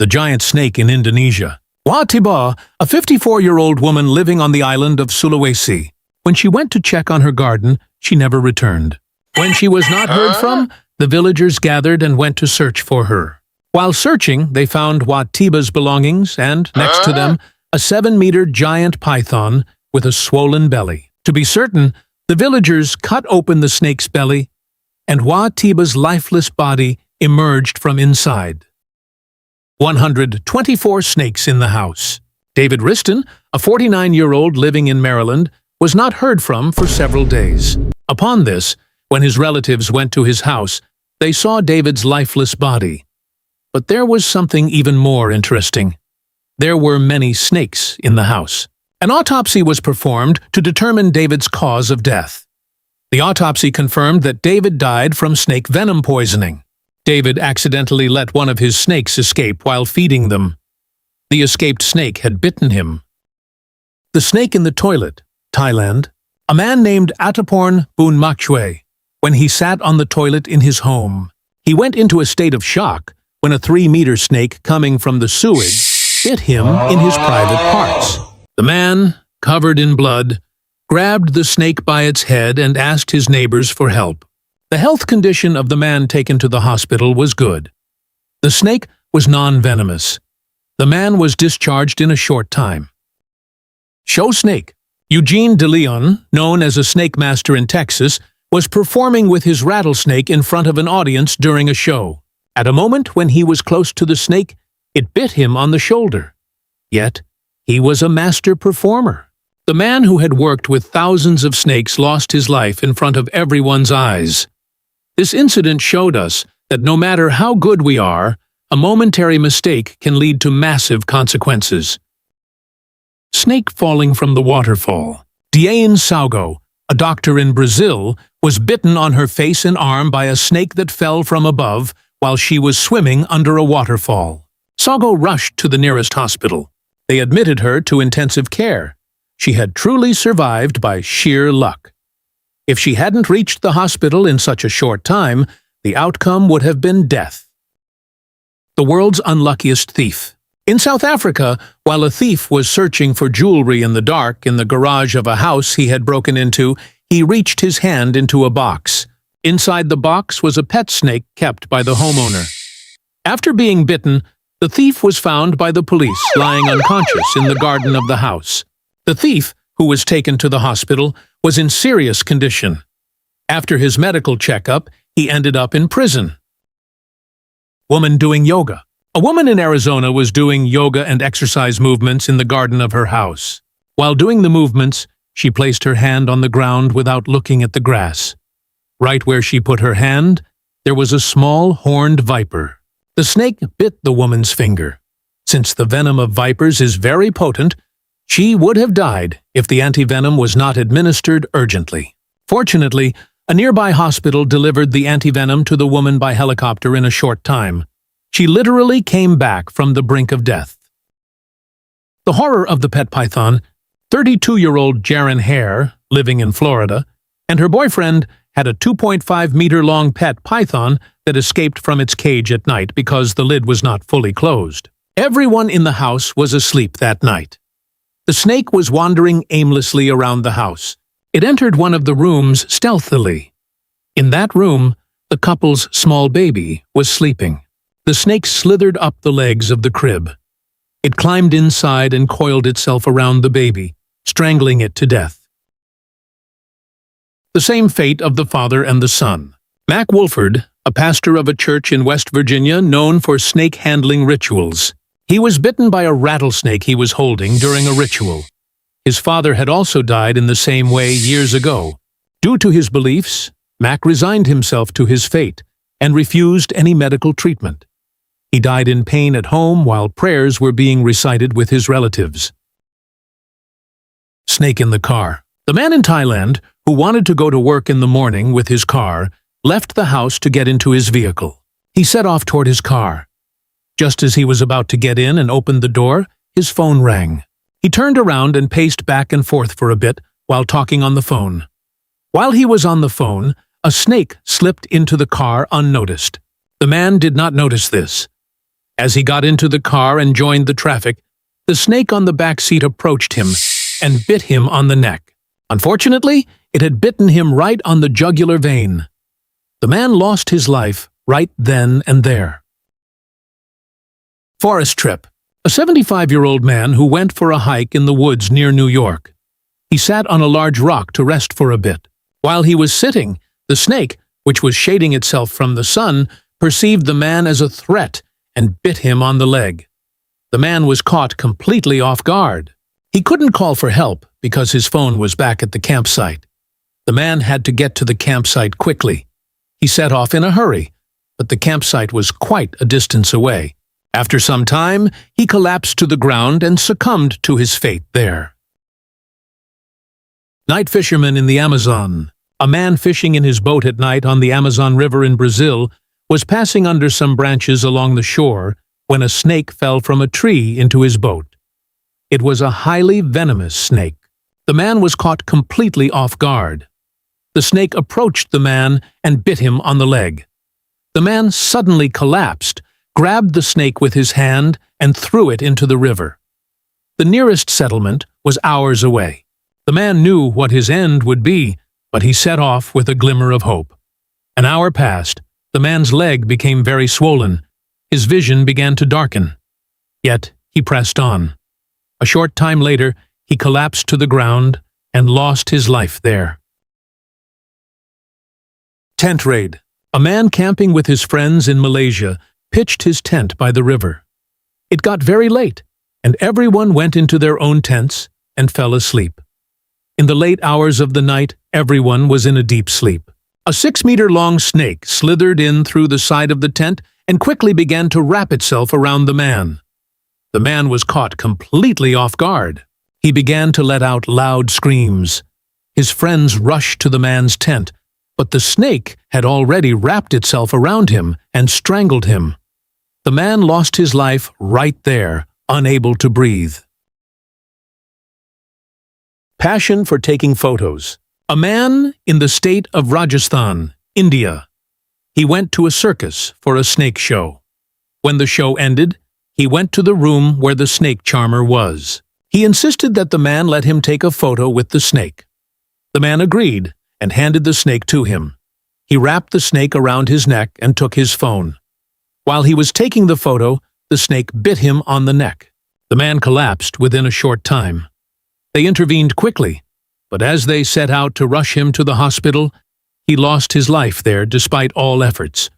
the giant snake in Indonesia. Wa Tiba, a 54-year-old woman living on the island of Sulawesi. When she went to check on her garden, she never returned. When she was not heard from, the villagers gathered and went to search for her. While searching, they found Wa Tiba's belongings and, next to them, a 7-meter giant python with a swollen belly. To be certain, the villagers cut open the snake's belly, and Wa Tiba's lifeless body emerged from inside. 124 snakes in the house. David Riston, a 49-year-old living in Maryland, was not heard from for several days. Upon this, when his relatives went to his house, they saw David's lifeless body. But there was something even more interesting. There were many snakes in the house. An autopsy was performed to determine David's cause of death. The autopsy confirmed that David died from snake venom poisoning. David accidentally let one of his snakes escape while feeding them. The escaped snake had bitten him. The snake in the toilet, Thailand. A man named Ataporn Boonmakchwe, when he sat on the toilet in his home. He went into a state of shock when a 3-meter snake coming from the sewage bit him in his private parts. The man, covered in blood, grabbed the snake by its head and asked his neighbors for help. The health condition of the man taken to the hospital was good. The snake was non-venomous. The man was discharged in a short time. Show snake. Eugene De Leon, known as a snake master in Texas, was performing with his rattlesnake in front of an audience during a show. At a moment when he was close to the snake, it bit him on the shoulder. Yet, he was a master performer. The man who had worked with thousands of snakes lost his life in front of everyone's eyes. This incident showed us that no matter how good we are, a momentary mistake can lead to massive consequences. Snake falling from the waterfall. Diane Salgo, a doctor in Brazil, was bitten on her face and arm by a snake that fell from above while she was swimming under a waterfall. Salgo rushed to the nearest hospital. They admitted her to intensive care. She had truly survived by sheer luck. If she hadn't reached the hospital in such a short time, the outcome would have been death. The world's unluckiest thief. In South Africa, while a thief was searching for jewelry in the dark in the garage of a house he had broken into, he reached his hand into a box. Inside the box was a pet snake kept by the homeowner. After being bitten, the thief was found by the police lying unconscious in the garden of the house. The thief, who was taken to the hospital, was in serious condition. After his medical checkup, he ended up in prison. Woman doing yoga. A woman in Arizona was doing yoga and exercise movements in the garden of her house. While doing the movements, she placed her hand on the ground without looking at the grass. Right where she put her hand, there was a small horned viper. The snake bit the woman's finger. Since the venom of vipers is very potent, she would have died if the antivenom was not administered urgently. Fortunately, a nearby hospital delivered the antivenom to the woman by helicopter in a short time. She literally came back from the brink of death. The horror of the pet python. 32-year-old Jaren Hare, living in Florida, and her boyfriend had a 2.5-meter-long pet python that escaped from its cage at night because the lid was not fully closed. Everyone in the house was asleep that night. The snake was wandering aimlessly around the house. It entered one of the rooms stealthily. In that room, the couple's small baby was sleeping. The snake slithered up the legs of the crib. It climbed inside and coiled itself around the baby, strangling it to death. The same fate of the father and the son. Mac Wolford, a pastor of a church in West Virginia known for snake handling rituals. He was bitten by a rattlesnake he was holding during a ritual. His father had also died in the same way years ago. Due to his beliefs, Mac resigned himself to his fate and refused any medical treatment. He died in pain at home while prayers were being recited with his relatives. Snake in the car. The man in Thailand, who wanted to go to work in the morning with his car, left the house to get into his vehicle. He set off toward his car. Just as he was about to get in and open the door, his phone rang. He turned around and paced back and forth for a bit while talking on the phone. While he was on the phone, a snake slipped into the car unnoticed. The man did not notice this. As he got into the car and joined the traffic, the snake on the back seat approached him and bit him on the neck. Unfortunately, it had bitten him right on the jugular vein. The man lost his life right then and there. Forest trip. A 75-year-old man who went for a hike in the woods near New York. He sat on a large rock to rest for a bit. While he was sitting, the snake, which was shading itself from the sun, perceived the man as a threat and bit him on the leg. The man was caught completely off guard. He couldn't call for help because his phone was back at the campsite. The man had to get to the campsite quickly. He set off in a hurry, but the campsite was quite a distance away. After some time, he collapsed to the ground and succumbed to his fate there. Night fisherman in the Amazon. A man fishing in his boat at night on the Amazon River in Brazil was passing under some branches along the shore when a snake fell from a tree into his boat. It was a highly venomous snake. The man was caught completely off guard. The snake approached the man and bit him on the leg. The man suddenly collapsed, grabbed the snake with his hand, and threw it into the river. The nearest settlement was hours away. The man knew what his end would be, but he set off with a glimmer of hope. An hour passed. The man's leg became very swollen. His vision began to darken. Yet he pressed on. A short time later, he collapsed to the ground and lost his life there. Tent raid. A man camping with his friends in Malaysia pitched his tent by the river. It got very late, and everyone went into their own tents and fell asleep. In the late hours of the night, everyone was in a deep sleep. A 6-meter-long snake slithered in through the side of the tent and quickly began to wrap itself around the man. The man was caught completely off guard. He began to let out loud screams. His friends rushed to the man's tent, but the snake had already wrapped itself around him and strangled him. The man lost his life right there, unable to breathe. Passion for taking photos. A man in the state of Rajasthan, India. He went to a circus for a snake show. When the show ended, he went to the room where the snake charmer was. He insisted that the man let him take a photo with the snake. The man agreed and handed the snake to him. He wrapped the snake around his neck and took his phone. While he was taking the photo, the snake bit him on the neck. The man collapsed within a short time. They intervened quickly, but as they set out to rush him to the hospital, he lost his life there despite all efforts.